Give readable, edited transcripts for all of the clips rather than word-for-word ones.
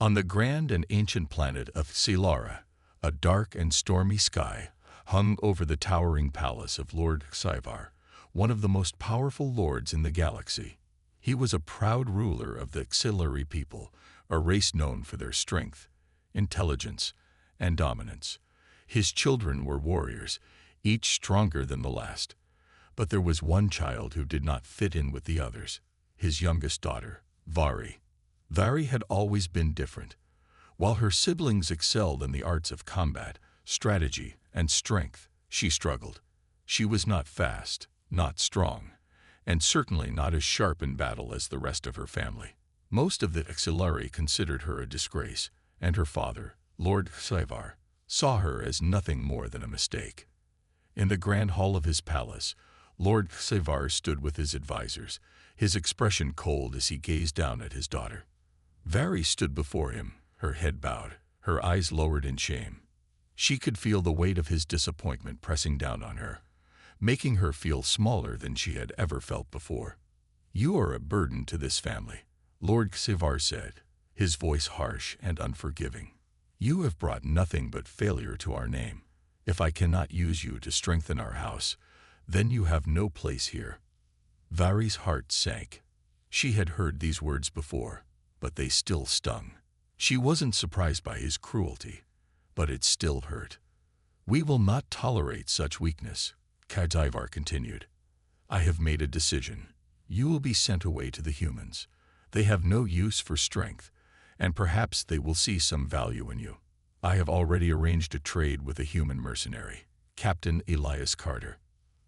On the grand and ancient planet of Silara, a dark and stormy sky hung over the towering palace of Lord Scifi, one of the most powerful lords in the galaxy. He was a proud ruler of the Xilari people, a race known for their strength, intelligence, and dominance. His children were warriors, each stronger than the last. But there was one child who did not fit in with the others, his youngest daughter, Vari. Vari had always been different. While her siblings excelled in the arts of combat, strategy, and strength, she struggled. She was not fast, not strong, and certainly not as sharp in battle as the rest of her family. Most of the Xilari considered her a disgrace, and her father, Lord Scifi, saw her as nothing more than a mistake. In the grand hall of his palace, Lord Scifi stood with his advisors, his expression cold as he gazed down at his daughter. Vari stood before him, her head bowed, her eyes lowered in shame. She could feel the weight of his disappointment pressing down on her, making her feel smaller than she had ever felt before. "You are a burden to this family," Lord Scifi said, his voice harsh and unforgiving. "You have brought nothing but failure to our name. If I cannot use you to strengthen our house, then you have no place here." Vari's heart sank. She had heard these words before, but they still stung. She wasn't surprised by his cruelty, but it still hurt. "We will not tolerate such weakness," Scifi continued. "I have made a decision. You will be sent away to the humans. They have no use for strength, and perhaps they will see some value in you. I have already arranged a trade with a human mercenary, Captain Elias Carter."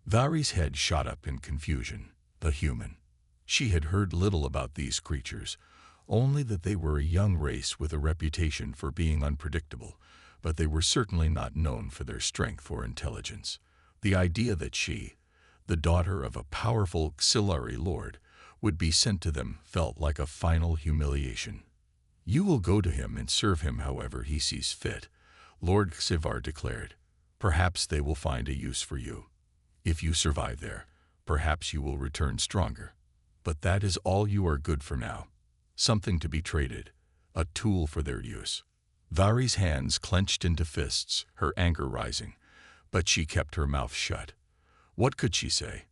Vari's head shot up in confusion. The human. She had heard little about these creatures, only that they were a young race with a reputation for being unpredictable, but they were certainly not known for their strength or intelligence. The idea that she, the daughter of a powerful Xilari lord, would be sent to them felt like a final humiliation. "You will go to him and serve him however he sees fit," Lord Scifi declared. "Perhaps they will find a use for you. If you survive there, perhaps you will return stronger. But that is all you are good for now. Something to be traded, a tool for their use." Vari's hands clenched into fists, her anger rising, but she kept her mouth shut. What could she say?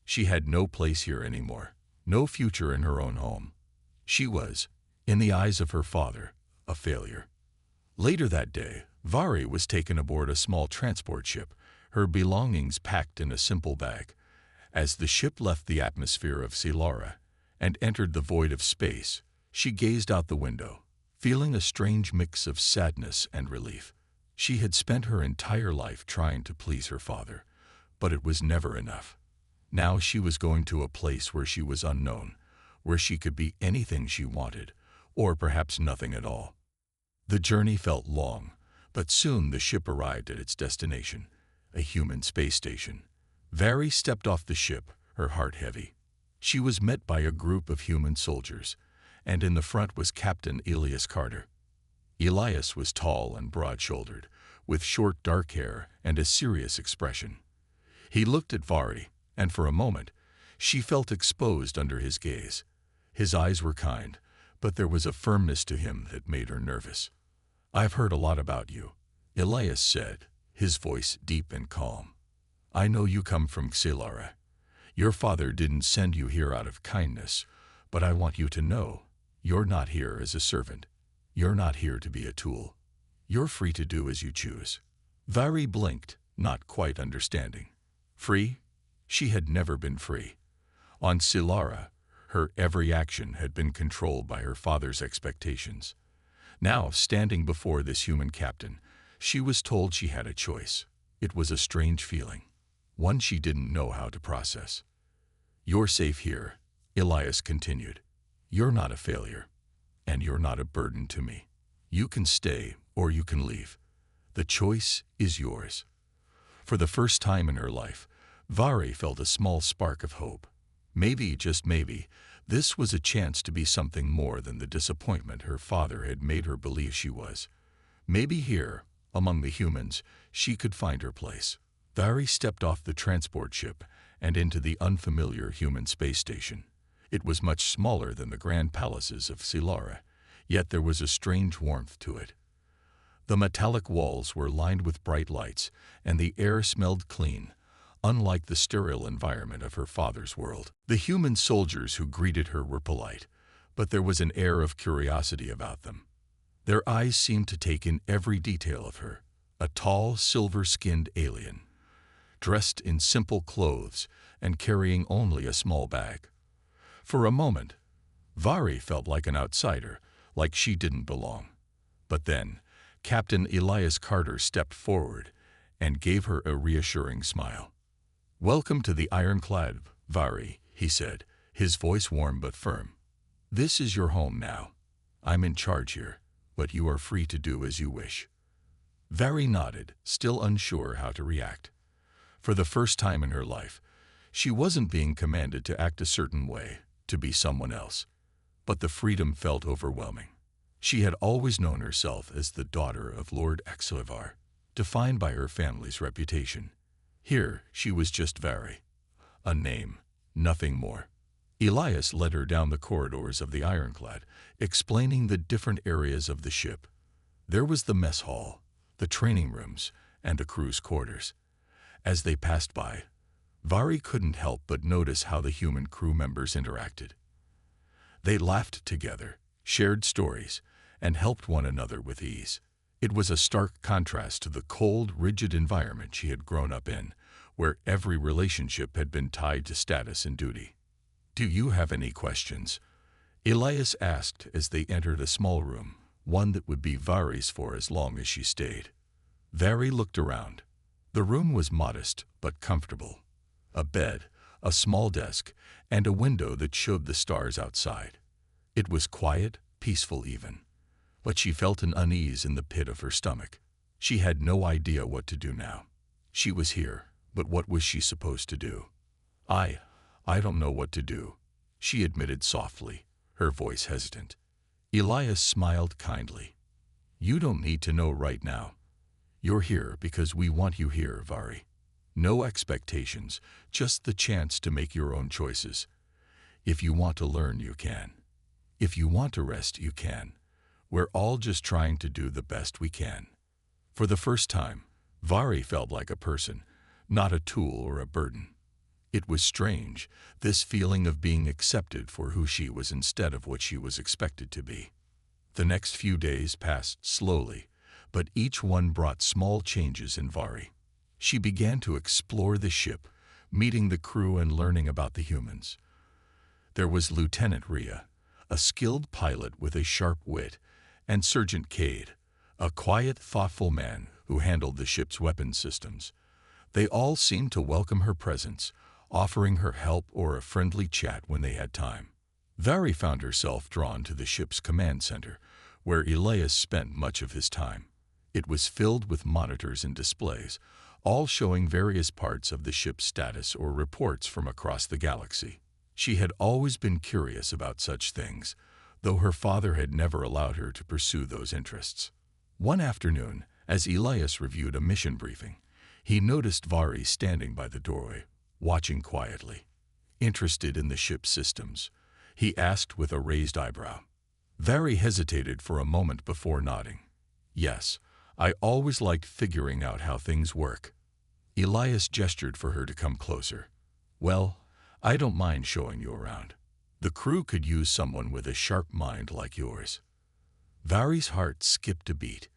She had no place here anymore, no future in her own home. She was, in the eyes of her father, a failure. Later that day, Vari was taken aboard a small transport ship, her belongings packed in a simple bag. As the ship left the atmosphere of Silara and entered the void of space, she gazed out the window, feeling a strange mix of sadness and relief. She had spent her entire life trying to please her father, but it was never enough. Now she was going to a place where she was unknown, where she could be anything she wanted, or perhaps nothing at all. The journey felt long, but soon the ship arrived at its destination, a human space station. Vari stepped off the ship, her heart heavy. She was met by a group of human soldiers, and in the front was Captain Elias Carter. Elias was tall and broad-shouldered, with short dark hair and a serious expression. He looked at Vari, and for a moment, she felt exposed under his gaze. His eyes were kind, but there was a firmness to him that made her nervous. "I've heard a lot about you," Elias said, his voice deep and calm. "I know you come from Silara. Your father didn't send you here out of kindness, but I want you to know, you're not here as a servant. You're not here to be a tool. You're free to do as you choose." Vari blinked, not quite understanding. Free? She had never been free. On Silara, her every action had been controlled by her father's expectations. Now, standing before this human captain, she was told she had a choice. It was a strange feeling, one she didn't know how to process. "You're safe here," Elias continued. "You're not a failure, and you're not a burden to me. You can stay or you can leave. The choice is yours." For the first time in her life, Vari felt a small spark of hope. Maybe, just maybe, this was a chance to be something more than the disappointment her father had made her believe she was. Maybe here, among the humans, she could find her place. Vari stepped off the transport ship and into the unfamiliar human space station. It was much smaller than the grand palaces of Silara, Yet there was a strange warmth to it. The metallic walls were lined with bright lights, and the air smelled clean, unlike the sterile environment of her father's world. The human soldiers who greeted her were polite, but there was an air of curiosity about them. Their eyes seemed to take in every detail of her, a tall, silver-skinned alien, dressed in simple clothes and carrying only a small bag. For a moment, Vari felt like an outsider, like she didn't belong. But then, Captain Elias Carter stepped forward and gave her a reassuring smile. "Welcome to the Ironclad, Vari," he said, his voice warm but firm. "This is your home now. I'm in charge here, but you are free to do as you wish." Vari nodded, still unsure how to react. For the first time in her life, she wasn't being commanded to act a certain way, to be someone else. But the freedom felt overwhelming. She had always known herself as the daughter of Lord HFY, defined by her family's reputation. Here, she was just Vari. A name, nothing more. Elias led her down the corridors of the Ironclad, explaining the different areas of the ship. There was the mess hall, the training rooms, and the crew's quarters. As they passed by, Vari couldn't help but notice how the human crew members interacted. They laughed together, shared stories, and helped one another with ease. It was a stark contrast to the cold, rigid environment she had grown up in, where every relationship had been tied to status and duty. "Do you have any questions?" Elias asked as they entered a small room, one that would be Vari's for as long as she stayed. Vari looked around. The room was modest but comfortable. A bed, a small desk, and a window that showed the stars outside. It was quiet, peaceful even. But she felt an unease in the pit of her stomach. She had no idea what to do now. She was here, but what was she supposed to do? I don't know what to do," she admitted softly, her voice hesitant. Elias smiled kindly. "You don't need to know right now. You're here because we want you here, Vari. No expectations, just the chance to make your own choices. If you want to learn, you can. If you want to rest, you can. We're all just trying to do the best we can." For the first time, Vari felt like a person, not a tool or a burden. It was strange, this feeling of being accepted for who she was instead of what she was expected to be. The next few days passed slowly, but each one brought small changes in Vari. She began to explore the ship, meeting the crew and learning about the humans. There was Lieutenant Rhea, a skilled pilot with a sharp wit, and Sergeant Cade, a quiet, thoughtful man who handled the ship's weapons systems. They all seemed to welcome her presence, offering her help or a friendly chat when they had time. Vari found herself drawn to the ship's command center, where Elias spent much of his time. It was filled with monitors and displays, all showing various parts of the ship's status or reports from across the galaxy. She had always been curious about such things, though her father had never allowed her to pursue those interests. One afternoon, as Elias reviewed a mission briefing, he noticed Vari standing by the doorway, watching quietly. Interested in the ship's systems, he asked with a raised eyebrow. Vari hesitated for a moment before nodding. "Yes, I always liked figuring out how things work." Elias gestured for her to come closer. "Well, I don't mind showing you around. The crew could use someone with a sharp mind like yours." Vari's heart skipped a beat.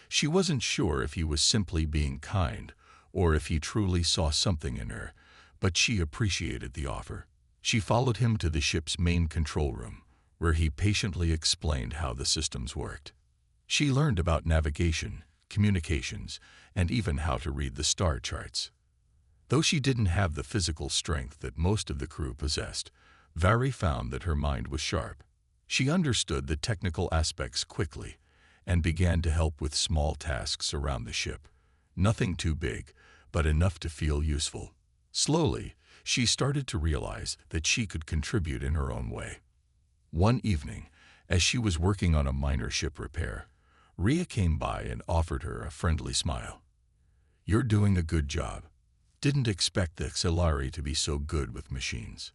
She wasn't sure if he was simply being kind or if he truly saw something in her, but she appreciated the offer. She followed him to the ship's main control room, where he patiently explained how the systems worked. She learned about navigation, communications, and even how to read the star charts. Though she didn't have the physical strength that most of the crew possessed, Vari found that her mind was sharp. She understood the technical aspects quickly and began to help with small tasks around the ship. Nothing too big, but enough to feel useful. Slowly, she started to realize that she could contribute in her own way. One evening, as she was working on a minor ship repair, Rhea came by and offered her a friendly smile. "You're doing a good job. Didn't expect the Xelari to be so good with machines."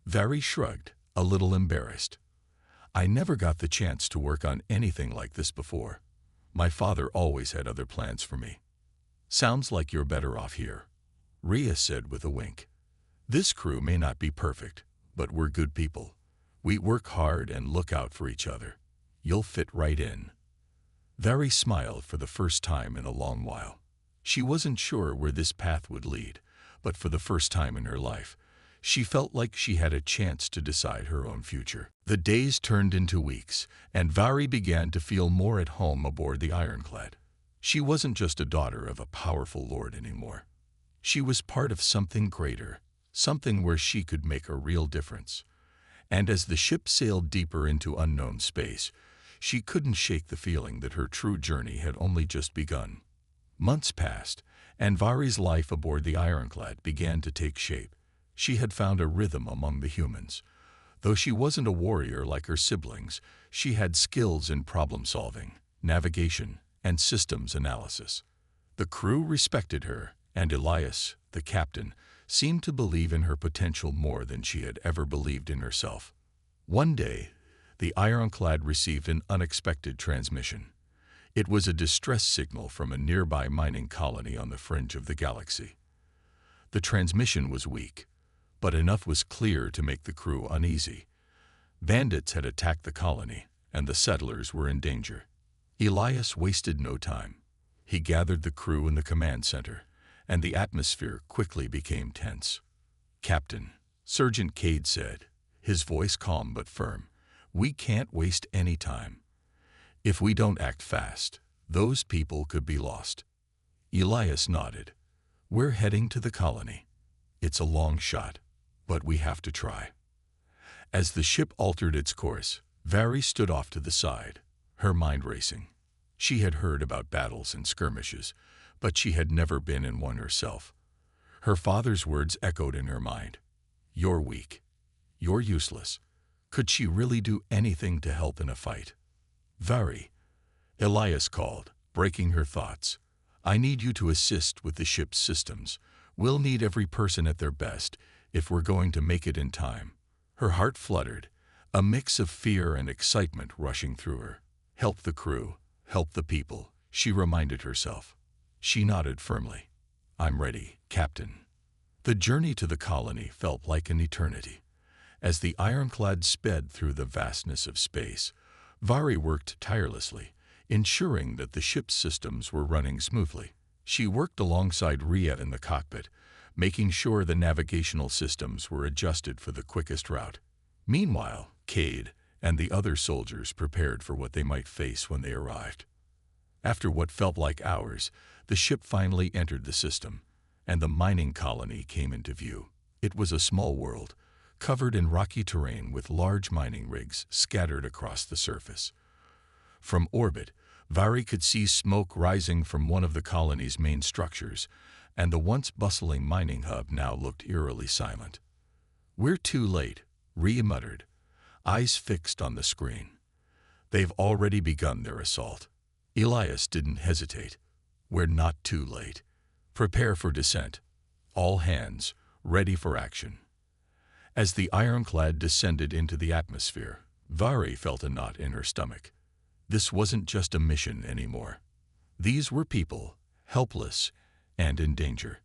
Vari shrugged, a little embarrassed. I never got the chance to work on anything like this before. My father always had other plans for me. Sounds like you're better off here, Rhea said with a wink. This crew may not be perfect, but we're good people. We work hard and look out for each other. You'll fit right in. Vari smiled for the first time in a long while. She wasn't sure where this path would lead, but for the first time in her life, she felt like she had a chance to decide her own future. The days turned into weeks, and Vari began to feel more at home aboard the Ironclad. She wasn't just a daughter of a powerful lord anymore. She was part of something greater, something where she could make a real difference. And as the ship sailed deeper into unknown space, she couldn't shake the feeling that her true journey had only just begun. Months passed, and Vari's life aboard the Ironclad began to take shape. She had found a rhythm among the humans. Though she wasn't a warrior like her siblings, she had skills in problem-solving, navigation, and systems analysis. The crew respected her, and Elias, the captain, seemed to believe in her potential more than she had ever believed in herself. One day, the Ironclad received an unexpected transmission. It was a distress signal from a nearby mining colony on the fringe of the galaxy. The transmission was weak, but enough was clear to make the crew uneasy. Bandits had attacked the colony, and the settlers were in danger. Elias wasted no time. He gathered the crew in the command center, and the atmosphere quickly became tense. "Captain," Sergeant Cade said, his voice calm but firm, "we can't waste any time. If we don't act fast, those people could be lost." Elias nodded. "We're heading to the colony. It's a long shot, but we have to try." As the ship altered its course, Vari stood off to the side, her mind racing. She had heard about battles and skirmishes, but she had never been in one herself. Her father's words echoed in her mind. "You're weak. You're useless." Could she really do anything to help in a fight? "Vari," Elias called, breaking her thoughts. "I need you to assist with the ship's systems. We'll need every person at their best if we're going to make it in time." Her heart fluttered, a mix of fear and excitement rushing through her. "Help the crew, help the people," she reminded herself. She nodded firmly. "I'm ready, Captain." The journey to the colony felt like an eternity. As the Ironclad sped through the vastness of space, Vari worked tirelessly, ensuring that the ship's systems were running smoothly. She worked alongside Rhea in the cockpit, making sure the navigational systems were adjusted for the quickest route. Meanwhile, Cade and the other soldiers prepared for what they might face when they arrived. After what felt like hours, the ship finally entered the system, and the mining colony came into view. It was a small world, covered in rocky terrain with large mining rigs scattered across the surface. From orbit, Vari could see smoke rising from one of the colony's main structures, and the once bustling mining hub now looked eerily silent. "We're too late," Rhea muttered, eyes fixed on the screen. "They've already begun their assault." Elias didn't hesitate. "We're not too late. Prepare for descent. All hands, ready for action." As the Ironclad descended into the atmosphere, Vari felt a knot in her stomach. This wasn't just a mission anymore. These were people, helpless and in danger.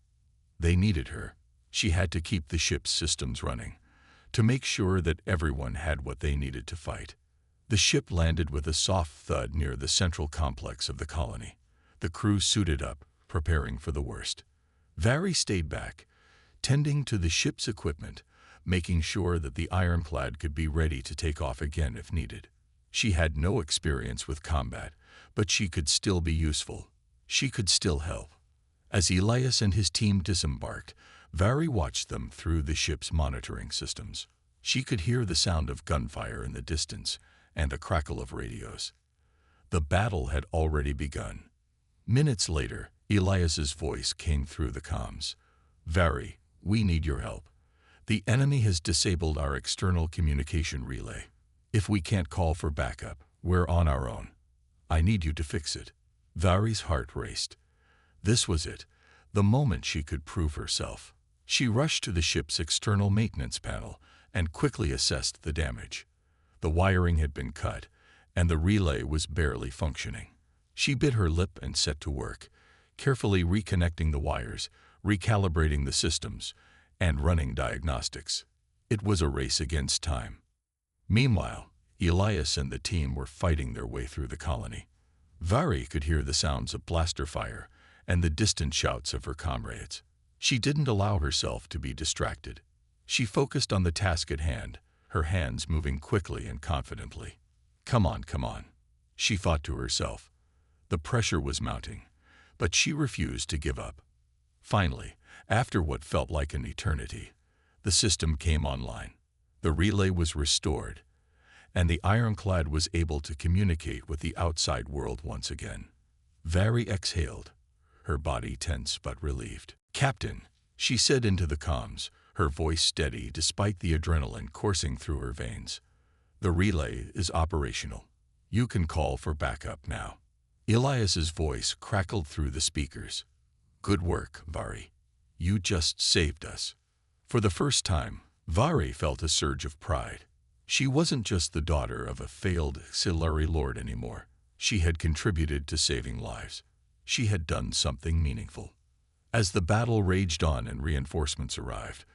They needed her. She had to keep the ship's systems running, to make sure that everyone had what they needed to fight. The ship landed with a soft thud near the central complex of the colony. The crew suited up, preparing for the worst. Vari stayed back, tending to the ship's equipment, making sure that the Ironclad could be ready to take off again if needed. She had no experience with combat, but she could still be useful. She could still help. As Elias and his team disembarked, Vari watched them through the ship's monitoring systems. She could hear the sound of gunfire in the distance and the crackle of radios. The battle had already begun. Minutes later, Elias's voice came through the comms. "Vari, we need your help. The enemy has disabled our external communication relay. If we can't call for backup, we're on our own. I need you to fix it." Vari's heart raced. This was it, the moment she could prove herself. She rushed to the ship's external maintenance panel and quickly assessed the damage. The wiring had been cut, and the relay was barely functioning. She bit her lip and set to work, carefully reconnecting the wires, recalibrating the systems, and running diagnostics. It was a race against time. Meanwhile, Elias and the team were fighting their way through the colony. Vari could hear the sounds of blaster fire and the distant shouts of her comrades. She didn't allow herself to be distracted. She focused on the task at hand, her hands moving quickly and confidently. Come on, she thought to herself. The pressure was mounting, but she refused to give up. Finally, after what felt like an eternity, the system came online. The relay was restored, and the ironclad was able to communicate with the outside world once again. Vari exhaled, her body tense but relieved. "Captain," she said into the comms, her voice steady despite the adrenaline coursing through her veins. "The relay is operational. You can call for backup now." Elias's voice crackled through the speakers. "Good work, Vari. You just saved us." For the first time, Vari felt a surge of pride. She wasn't just the daughter of a failed Silari lord anymore. She had contributed to saving lives. She had done something meaningful. As the battle raged on and reinforcements arrived,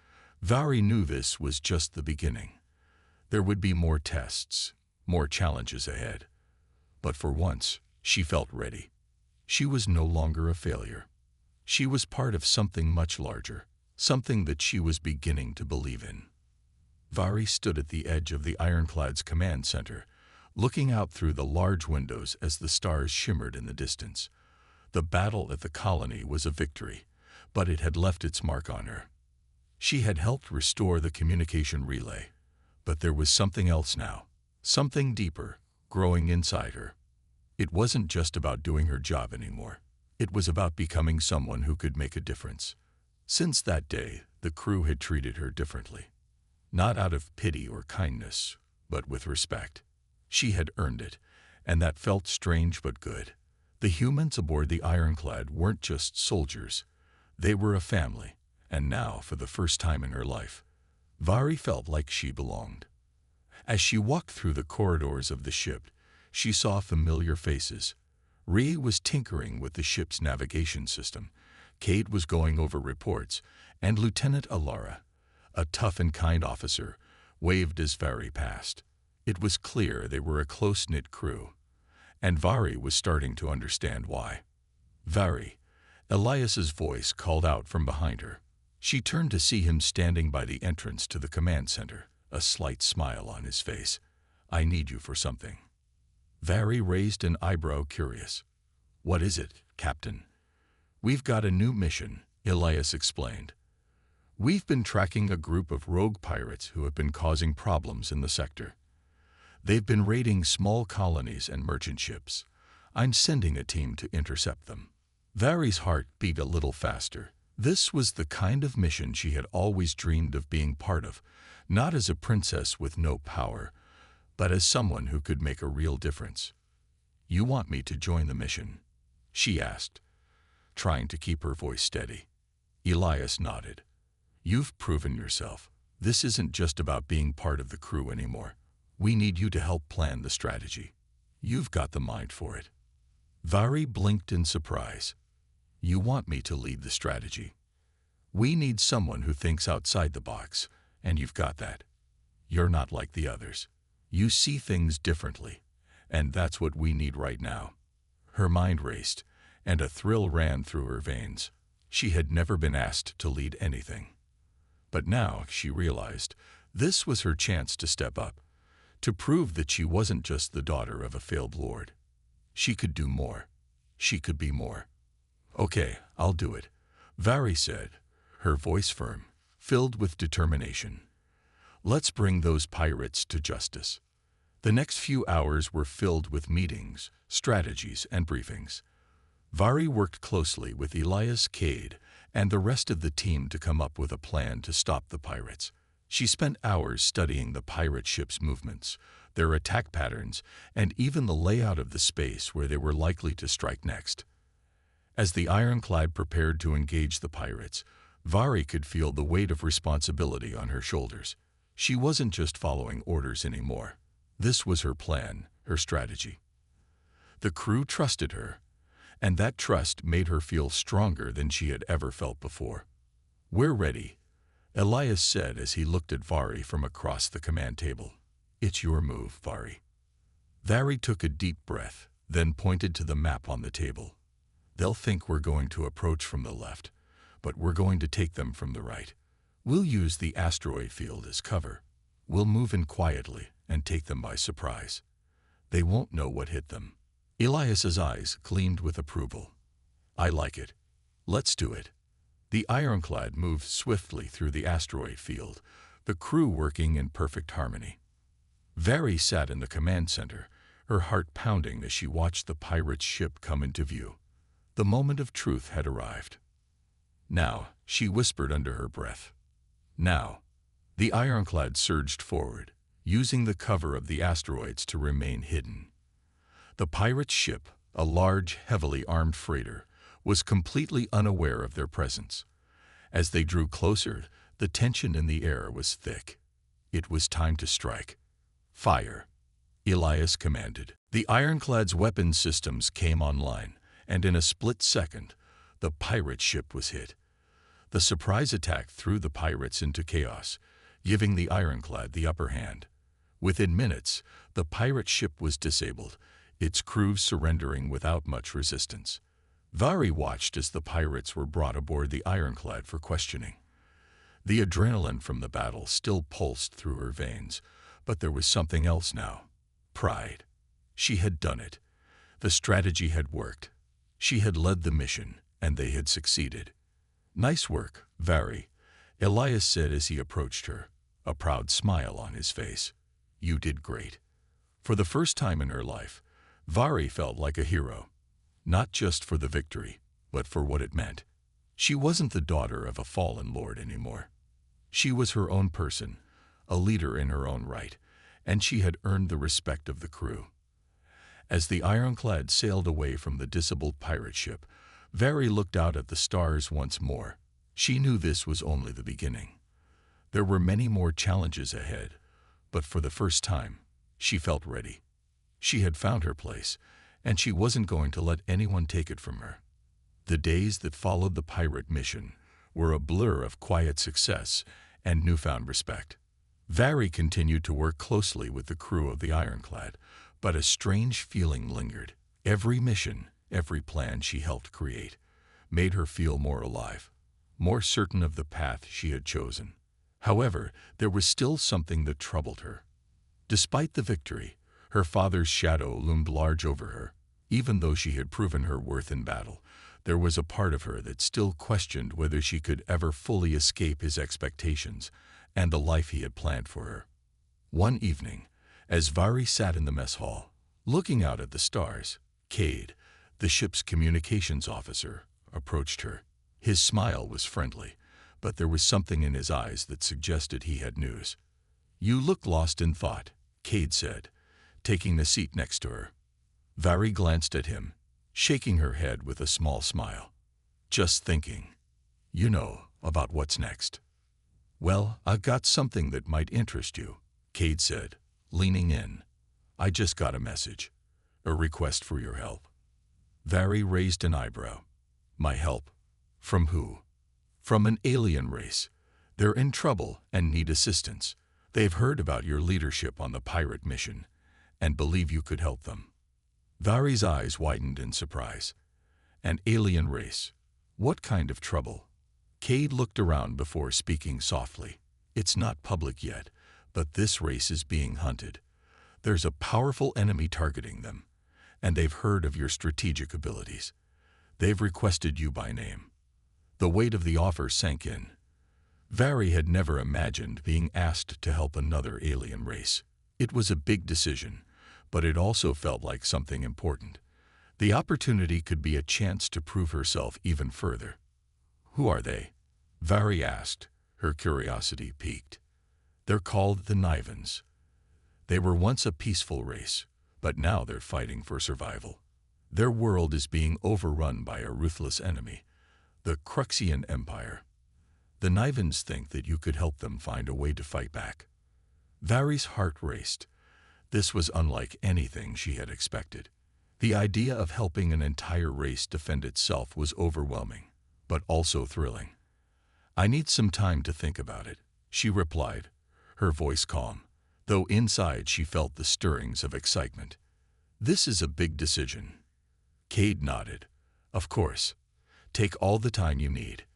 Vari knew this was just the beginning. There would be more tests, more challenges ahead. But for once, she felt ready. She was no longer a failure. She was part of something much larger, something that she was beginning to believe in. Vari stood at the edge of the ironclad's command center, looking out through the large windows as the stars shimmered in the distance. The battle at the colony was a victory, but it had left its mark on her. She had helped restore the communication relay, but there was something else now, something deeper, growing inside her. It wasn't just about doing her job anymore. It was about becoming someone who could make a difference. Since that day, the crew had treated her differently. Not out of pity or kindness, but with respect. She had earned it, and that felt strange but good. The humans aboard the ironclad weren't just soldiers. They were a family, and now, for the first time in her life, Vari felt like she belonged. As she walked through the corridors of the ship, she saw familiar faces. Ree was tinkering with the ship's navigation system, Kate was going over reports, and Lieutenant Alara, a tough and kind officer, waved as Vari passed. It was clear they were a close-knit crew, and Vari was starting to understand why. "Vari," Elias's voice called out from behind her. She turned to see him standing by the entrance to the command center, a slight smile on his face. "I need you for something." Vari raised an eyebrow, curious. "What is it, Captain?" "We've got a new mission," Elias explained. "We've been tracking a group of rogue pirates who have been causing problems in the sector. They've been raiding small colonies and merchant ships. I'm sending a team to intercept them." Vari's heart beat a little faster. This was the kind of mission she had always dreamed of being part of, not as a princess with no power, but as someone who could make a real difference. "You want me to join the mission?" she asked, trying to keep her voice steady. Elias nodded. "You've proven yourself. This isn't just about being part of the crew anymore. We need you to help plan the strategy. You've got the mind for it." Vari blinked in surprise. "You want me to lead the strategy? We need someone who thinks outside the box, and you've got that. You're not like the others. You see things differently, and that's what we need right now." Her mind raced, and a thrill ran through her veins. She had never been asked to lead anything. But now, she realized, this was her chance to step up, to prove that she wasn't just the daughter of a failed lord. She could do more. She could be more. "Okay, I'll do it," Vari said, her voice firm, filled with determination. "Let's bring those pirates to justice." The next few hours were filled with meetings, strategies, and briefings. Vari worked closely with Elias, Cade, and the rest of the team to come up with a plan to stop the pirates. She spent hours studying the pirate ships' movements, their attack patterns, and even the layout of the space where they were likely to strike next. As the ironclad prepared to engage the pirates, Vari could feel the weight of responsibility on her shoulders. She wasn't just following orders anymore. This was her plan, her strategy. The crew trusted her, and that trust made her feel stronger than she had ever felt before. "We're ready," Elias said as he looked at Vari from across the command table. "It's your move, Vari." Vari took a deep breath, then pointed to the map on the table. "They'll think we're going to approach from the left, but we're going to take them from the right. We'll use the asteroid field as cover. We'll move in quietly and take them by surprise. They won't know what hit them." Elias's eyes gleamed with approval. "I like it. Let's do it." The ironclad moved swiftly through the asteroid field, the crew working in perfect harmony. Vari sat in the command center, her heart pounding as she watched the pirate's ship come into view. The moment of truth had arrived. "Now," she whispered under her breath. "Now." The ironclad surged forward, using the cover of the asteroids to remain hidden. The pirate's ship, a large, heavily armed freighter, was completely unaware of their presence. As they drew closer, the tension in the air was thick. It was time to strike. "Fire," Elias commanded. The ironclad's weapon systems came online, and in a split second, the pirate ship was hit. The surprise attack threw the pirates into chaos, giving the ironclad the upper hand. Within minutes, the pirate ship was disabled, its crew surrendering without much resistance. Vari watched as the pirates were brought aboard the ironclad for questioning. The adrenaline from the battle still pulsed through her veins, but there was something else now. Pride. She had done it. The strategy had worked. She had led the mission, and they had succeeded. "Nice work, Vari," Elias said as he approached her, a proud smile on his face. "You did great." For the first time in her life, Vari felt like a hero, not just for the victory, but for what it meant. She wasn't the daughter of a fallen lord anymore. She was her own person, a leader in her own right, and she had earned the respect of the crew. As the ironclad sailed away from the disabled pirate ship, Vari looked out at the stars once more. She knew this was only the beginning. There were many more challenges ahead, but for the first time, she felt ready. She had found her place, and she wasn't going to let anyone take it from her. The days that followed the pirate mission were a blur of quiet success and newfound respect. Vari continued to work closely with the crew of the ironclad, but a strange feeling lingered. Every mission, every plan she helped create, made her feel more alive, more certain of the path she had chosen. However, there was still something that troubled her. Despite the victory, her father's shadow loomed large over her. Even though she had proven her worth in battle, there was a part of her that still questioned whether she could ever fully escape his expectations and the life he had planned for her. One evening, as Vari sat in the mess hall, looking out at the stars, Cade, the ship's communications officer, approached her. His smile was friendly, but there was something in his eyes that suggested he had news. "You look lost in thought," Cade said, taking the seat next to her. Vari glanced at him, shaking her head with a small smile. "Just thinking. You know, about what's next." "Well, I've got something that might interest you," Cade said, leaning in. "I just got a message. A request for your help." Vari raised an eyebrow. "My help? From who?" "From an alien race. They're in trouble and need assistance. They've heard about your leadership on the pirate mission and believe you could help them." Vari's eyes widened in surprise. "An alien race? What kind of trouble?" Cade looked around before speaking softly. "It's not public yet, but this race is being hunted. There's a powerful enemy targeting them, and they've heard of your strategic abilities. They've requested you by name." The weight of the offer sank in. Vari had never imagined being asked to help another alien race. It was a big decision, but it also felt like something important. The opportunity could be a chance to prove herself even further. "Who are they?" Vari asked, her curiosity piqued. "They're called the Nivens. They were once a peaceful race, but now they're fighting for survival. Their world is being overrun by a ruthless enemy, the Cruxian Empire. The Nivens think that you could help them find a way to fight back." Vari's heart raced. This was unlike anything she had expected. The idea of helping an entire race defend itself was overwhelming, but also thrilling. "I need some time to think about it," she replied, her voice calm, though inside she felt the stirrings of excitement. "This is a big decision." Cade nodded. "Of course. Take all the time you need.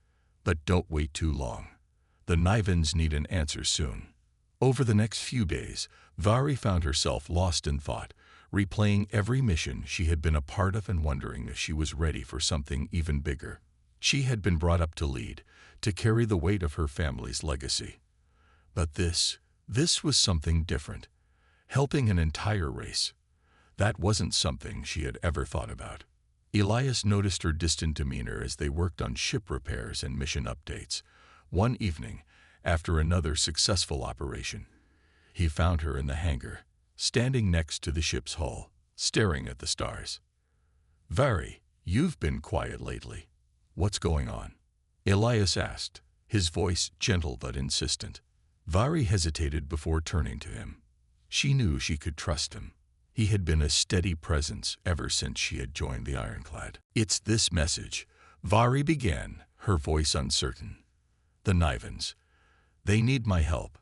But don't wait too long. The Nivens need an answer soon." Over the next few days, Vari found herself lost in thought, replaying every mission she had been a part of and wondering if she was ready for something even bigger. She had been brought up to lead, to carry the weight of her family's legacy. But this was something different. Helping an entire race. That wasn't something she had ever thought about. Elias noticed her distant demeanor as they worked on ship repairs and mission updates. One evening, after another successful operation, he found her in the hangar, standing next to the ship's hull, staring at the stars. "Vari, you've been quiet lately. What's going on?" Elias asked, his voice gentle but insistent. Vari hesitated before turning to him. She knew she could trust him. He had been a steady presence ever since she had joined the Ironclad. "It's this message," Vari began, her voice uncertain. "The Nivens. They need my help,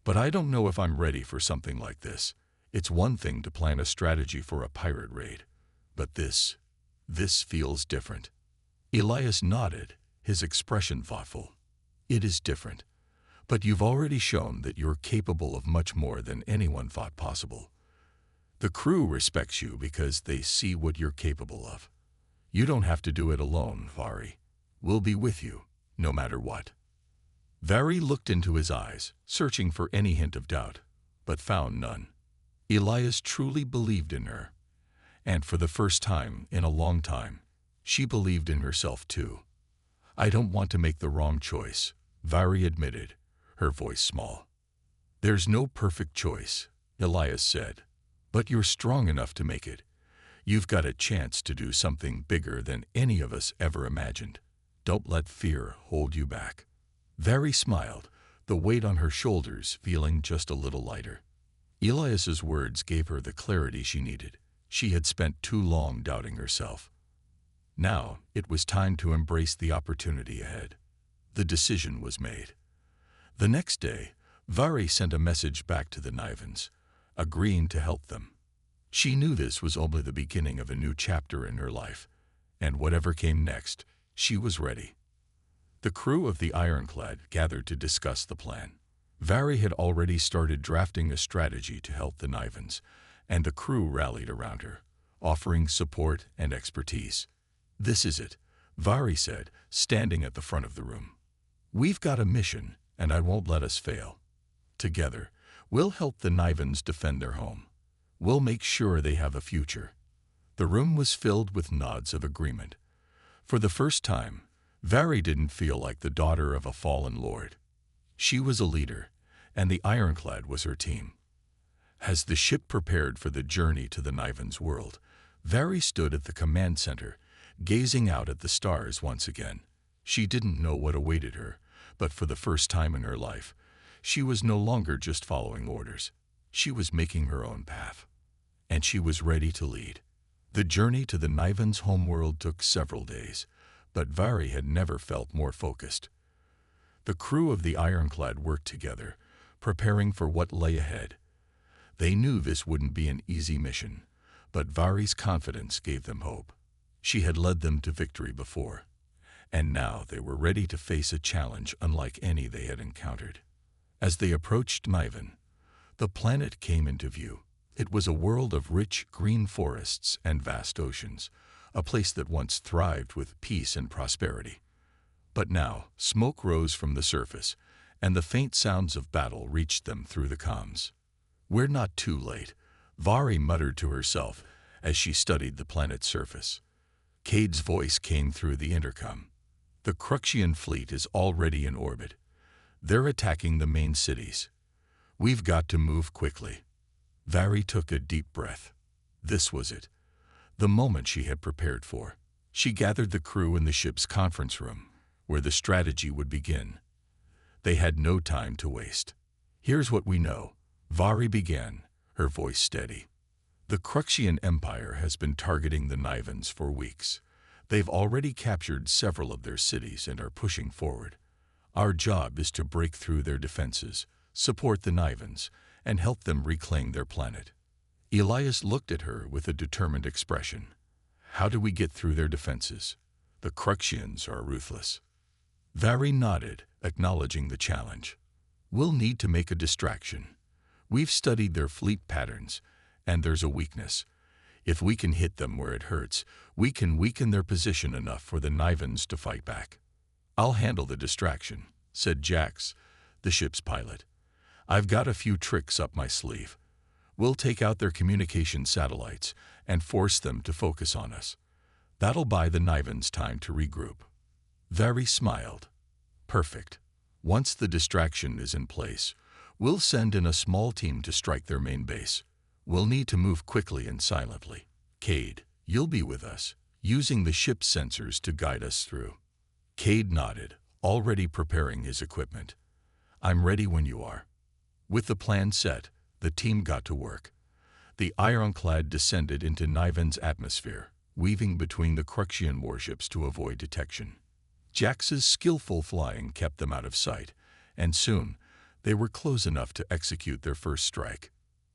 but I don't know if I'm ready for something like this. It's one thing to plan a strategy for a pirate raid, but this feels different." Elias nodded, his expression thoughtful. "It is different, but you've already shown that you're capable of much more than anyone thought possible. The crew respects you because they see what you're capable of. You don't have to do it alone, Vari. We'll be with you, no matter what." Vari looked into his eyes, searching for any hint of doubt, but found none. Elias truly believed in her, and for the first time in a long time, she believed in herself too. "I don't want to make the wrong choice," Vari admitted, her voice small. "There's no perfect choice," Elias said, "but you're strong enough to make it. You've got a chance to do something bigger than any of us ever imagined. Don't let fear hold you back." Vari smiled, the weight on her shoulders feeling just a little lighter. Elias's words gave her the clarity she needed. She had spent too long doubting herself. Now it was time to embrace the opportunity ahead. The decision was made. The next day, Vari sent a message back to the Nivens, agreeing to help them. She knew this was only the beginning of a new chapter in her life, and whatever came next, she was ready. The crew of the Ironclad gathered to discuss the plan. Vari had already started drafting a strategy to help the Nivens, and the crew rallied around her, offering support and expertise. "This is it," Vari said, standing at the front of the room. "We've got a mission, and I won't let us fail. Together, we'll help the Nivens defend their home. We'll make sure they have a future." The room was filled with nods of agreement. For the first time, Vari didn't feel like the daughter of a fallen lord. She was a leader, and the Ironclad was her team. As the ship prepared for the journey to the Nivens world, Vari stood at the command center, gazing out at the stars once again. She didn't know what awaited her, but for the first time in her life, she was no longer just following orders. She was making her own path, and she was ready to lead. The journey to the Nivens homeworld took several days, but Vari had never felt more focused. The crew of the Ironclad worked together, preparing for what lay ahead. They knew this wouldn't be an easy mission, but Vari's confidence gave them hope. She had led them to victory before, and now they were ready to face a challenge unlike any they had encountered. As they approached Niven, the planet came into view. It was a world of rich green forests and vast oceans, a place that once thrived with peace and prosperity. But now, smoke rose from the surface, and the faint sounds of battle reached them through the comms. "We're not too late," Vari muttered to herself as she studied the planet's surface. Cade's voice came through the intercom. "The Cruxian fleet is already in orbit. They're attacking the main cities. We've got to move quickly." Vari took a deep breath. This was it, the moment she had prepared for. She gathered the crew in the ship's conference room, where the strategy would begin. They had no time to waste. "Here's what we know," Vari began, her voice steady. The Cruxian Empire has been targeting the Nivens for weeks. They've already captured several of their cities and are pushing forward. Our job is to break through their defenses, support the Nivens, and help them reclaim their planet. Elias looked at her with a determined expression. How do we get through their defenses? The Cruxians are ruthless. Vari nodded, acknowledging the challenge. We'll need to make a distraction. We've studied their fleet patterns, and there's a weakness. If we can hit them where it hurts, we can weaken their position enough for the Nivens to fight back. I'll handle the distraction, said Jax, the ship's pilot. I've got a few tricks up my sleeve. We'll take out their communication satellites and force them to focus on us. That'll buy the Nivens time to regroup. Vari smiled. Perfect. Once the distraction is in place, we'll send in a small team to strike their main base. We'll need to move quickly and silently. Cade, you'll be with us, using the ship's sensors to guide us through. Cade nodded, already preparing his equipment. I'm ready when you are. With the plan set, the team got to work. The ironclad descended into Niven's atmosphere, weaving between the Cruxian warships to avoid detection. Jax's skillful flying kept them out of sight, and soon they were close enough to execute their first strike.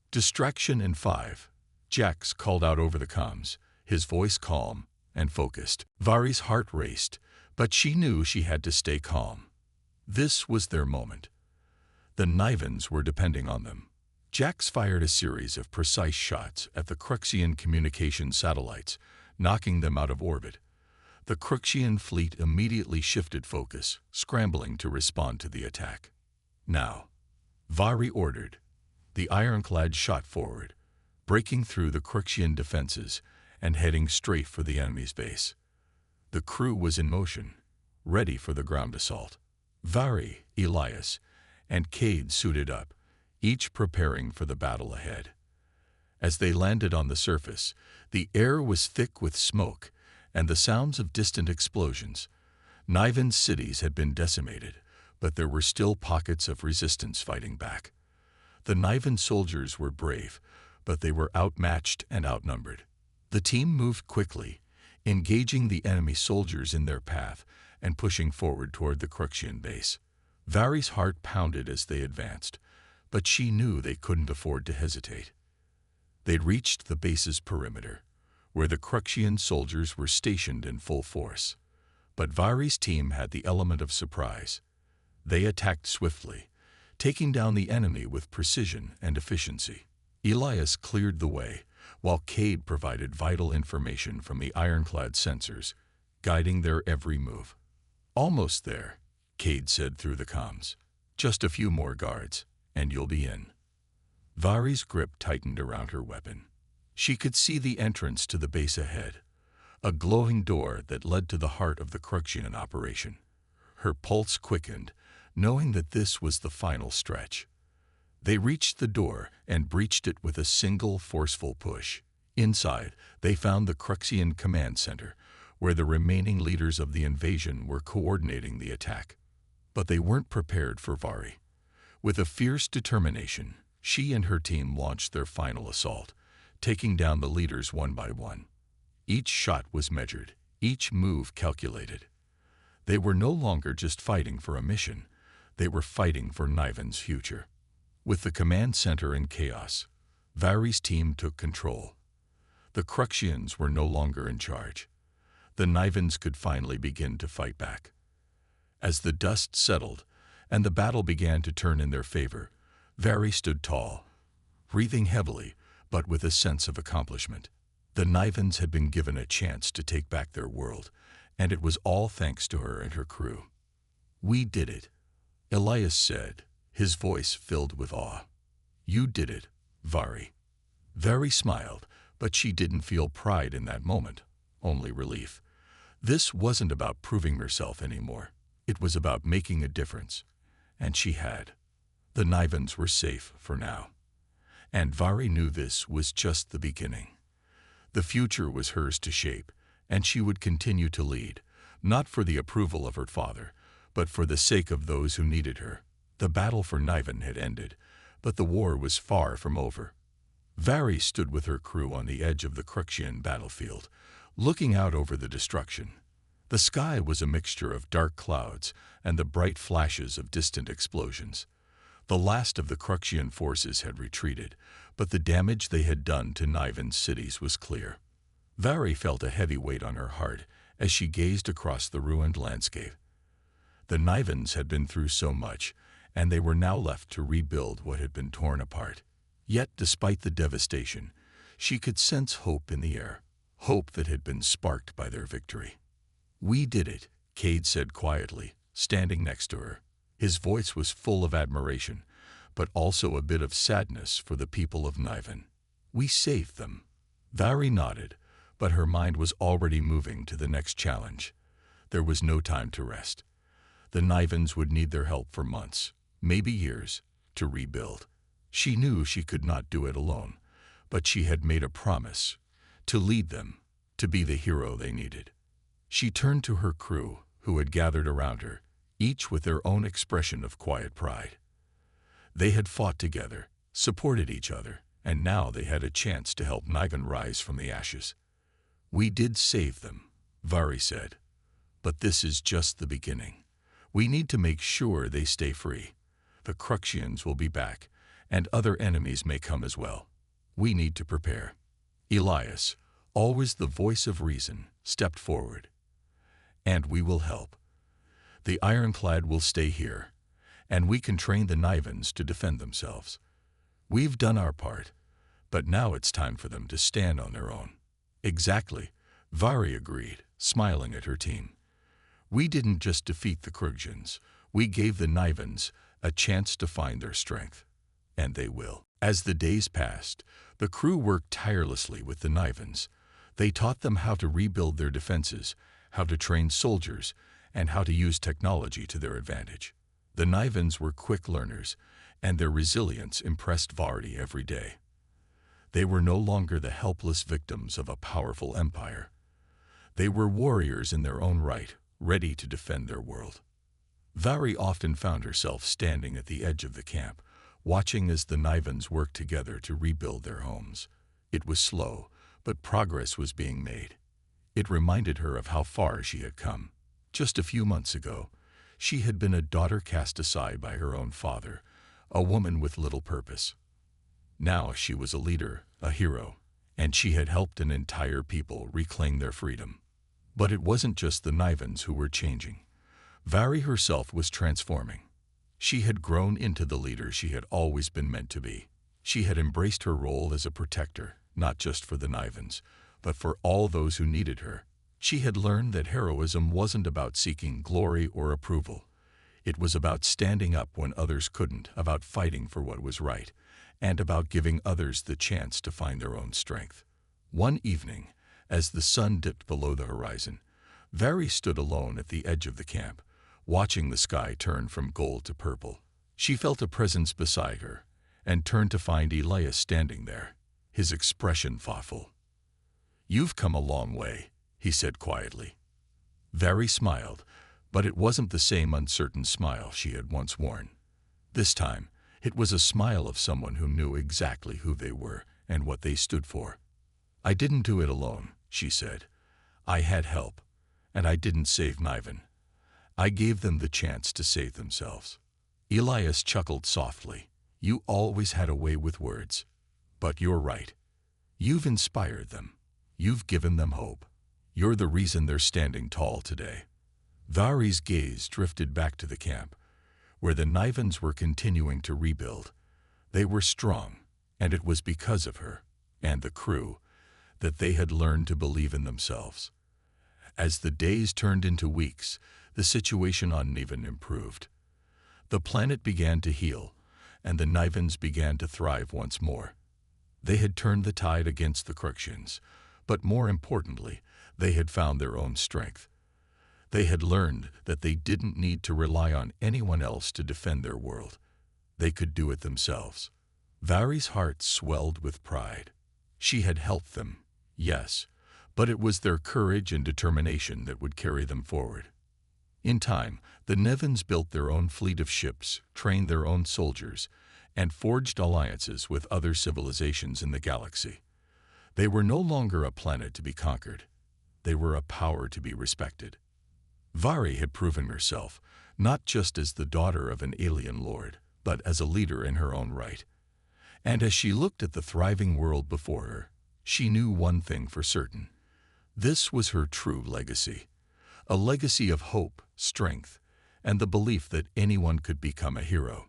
Distraction in 5. Jax called out over the comms, his voice calm and focused. Vari's heart raced, but she knew she had to stay calm. This was their moment. The Nivens were depending on them. Jax fired a series of precise shots at the Cruxian communication satellites, knocking them out of orbit. The Cruxian fleet immediately shifted focus, scrambling to respond to the attack. Now, Vari ordered. The ironclad shot forward, breaking through the Cruxian defenses and heading straight for the enemy's base. The crew was in motion, ready for the ground assault. Vari, Elias, and Cade suited up, each preparing for the battle ahead. As they landed on the surface, the air was thick with smoke and the sounds of distant explosions. Niven's cities had been decimated, but there were still pockets of resistance fighting back. The Niven soldiers were brave, but they were outmatched and outnumbered. The team moved quickly, engaging the enemy soldiers in their path and pushing forward toward the Cruxian base. Vari's heart pounded as they advanced, but she knew they couldn't afford to hesitate. They'd reached the base's perimeter, where the Cruxian soldiers were stationed in full force. But Vari's team had the element of surprise. They attacked swiftly, taking down the enemy with precision and efficiency. Elias cleared the way, while Cade provided vital information from the ironclad sensors, guiding their every move. Almost there, Cade said through the comms. Just a few more guards, and you'll be in. Vari's grip tightened around her weapon. She could see the entrance to the base ahead, a glowing door that led to the heart of the Cruxian operation. Her pulse quickened, knowing that this was the final stretch. They reached the door and breached it with a single forceful push. Inside, they found the Cruxian command center, where the remaining leaders of the invasion were coordinating the attack. But they weren't prepared for Vari. With a fierce determination, she and her team launched their final assault, taking down the leaders one by one. Each shot was measured, each move calculated. They were no longer just fighting for a mission, they were fighting for Niven's future. With the command center in chaos, Vari's team took control. The Cruxians were no longer in charge. The Nivens could finally begin to fight back. As the dust settled and the battle began to turn in their favor, Vari stood tall, breathing heavily, but with a sense of accomplishment. The Nivens had been given a chance to take back their world, and it was all thanks to her and her crew. "We did it," Elias said, his voice filled with awe. "You did it, Vari." Vari smiled, but she didn't feel pride in that moment, only relief. This wasn't about proving herself anymore. It was about making a difference, and she had. The Nivens were safe for now. And Vari knew this was just the beginning. The future was hers to shape, and she would continue to lead, not for the approval of her father, but for the sake of those who needed her. The battle for Niven had ended, but the war was far from over. Vari stood with her crew on the edge of the Cruxian battlefield, looking out over the destruction. The sky was a mixture of dark clouds and the bright flashes of distant explosions. The last of the Cruxian forces had retreated, but the damage they had done to Niven's cities was clear. Vari felt a heavy weight on her heart as she gazed across the ruined landscape. The Nivens had been through so much, and they were now left to rebuild what had been torn apart. Yet, despite the devastation, she could sense hope in the air, hope that had been sparked by their victory. "We did it," Cade said quietly, standing next to her. His voice was full of admiration, but also a bit of sadness for the people of Niven. "We saved them." Vari nodded, but her mind was already moving to the next challenge. There was no time to rest. The Nivens would need their help for months, maybe years, to rebuild. She knew she could not do it alone, but she had made a promise to lead them, to be the hero they needed. She turned to her crew, who had gathered around her, each with their own expression of quiet pride. They had fought together, supported each other, and now they had a chance to help Niven rise from the ashes. "We did save them," Vari said, "but this is just the beginning. We need to make sure they stay free. The Cruxians will be back, and other enemies may come as well. We need to prepare." Elias, always the voice of reason, stepped forward. "And we will help. The Ironclad will stay here, and we can train the Nivens to defend themselves. We've done our part, but now it's time for them to stand on their own." "Exactly," Vari agreed, smiling at her team. "We didn't just defeat the Cruxians, we gave the Nivens a chance to find their strength. And they will." As the days passed, the crew worked tirelessly with the Nivens. They taught them how to rebuild their defenses, how to train soldiers, and how to use technology to their advantage. The Nivens were quick learners, and their resilience impressed Vari every day. They were no longer the helpless victims of a powerful empire. They were warriors in their own right, ready to defend their world. Vari often found herself standing at the edge of the camp, watching as the Nivens worked together to rebuild their homes. It was slow, but progress was being made. It reminded her of how far she had come. Just a few months ago, she had been a daughter cast aside by her own father, a woman with little purpose. Now she was a leader, a hero, and she had helped an entire people reclaim their freedom. But it wasn't just the Nivens who were changing. Vari herself was transforming. She had grown into the leader she had always been meant to be. She had embraced her role as a protector, not just for the Nivens, but for all those who needed her. She had learned that heroism wasn't about seeking glory or approval. It was about standing up when others couldn't, about fighting for what was right, and about giving others the chance to find their own strength. One evening, as the sun dipped below the horizon, Vari stood alone at the edge of the camp, watching the sky turn from gold to purple. She felt a presence beside her, and turned to find Elias standing there, his expression thoughtful. "You've come a long way," he said quietly. Vari smiled, but it wasn't the same uncertain smile she had once worn. This time, it was a smile of someone who knew exactly who they were and what they stood for. "I didn't do it alone," she said. "I had help, and I didn't save Niven. I gave them the chance to save themselves." Elias chuckled softly. "You always had a way with words. But you're right. You've inspired them. You've given them hope. You're the reason they're standing tall today." Vari's gaze drifted back to the camp, where the Nivens were continuing to rebuild. They were strong, and it was because of her, and the crew, that they had learned to believe in themselves. As the days turned into weeks, the situation on Niven improved. The planet began to heal, and the Nivens began to thrive once more. They had turned the tide against the Cruxians, but more importantly, they had found their own strength. They had learned that they didn't need to rely on anyone else to defend their world. They could do it themselves. Vari's heart swelled with pride. She had helped them, yes, but it was their courage and determination that would carry them forward. In time, the Nivens built their own fleet of ships, trained their own soldiers, and forged alliances with other civilizations in the galaxy. They were no longer a planet to be conquered. They were a power to be respected. Vari had proven herself, not just as the daughter of an alien lord, but as a leader in her own right. And as she looked at the thriving world before her, she knew one thing for certain. This was her true legacy. A legacy of hope, strength, and the belief that anyone could become a hero.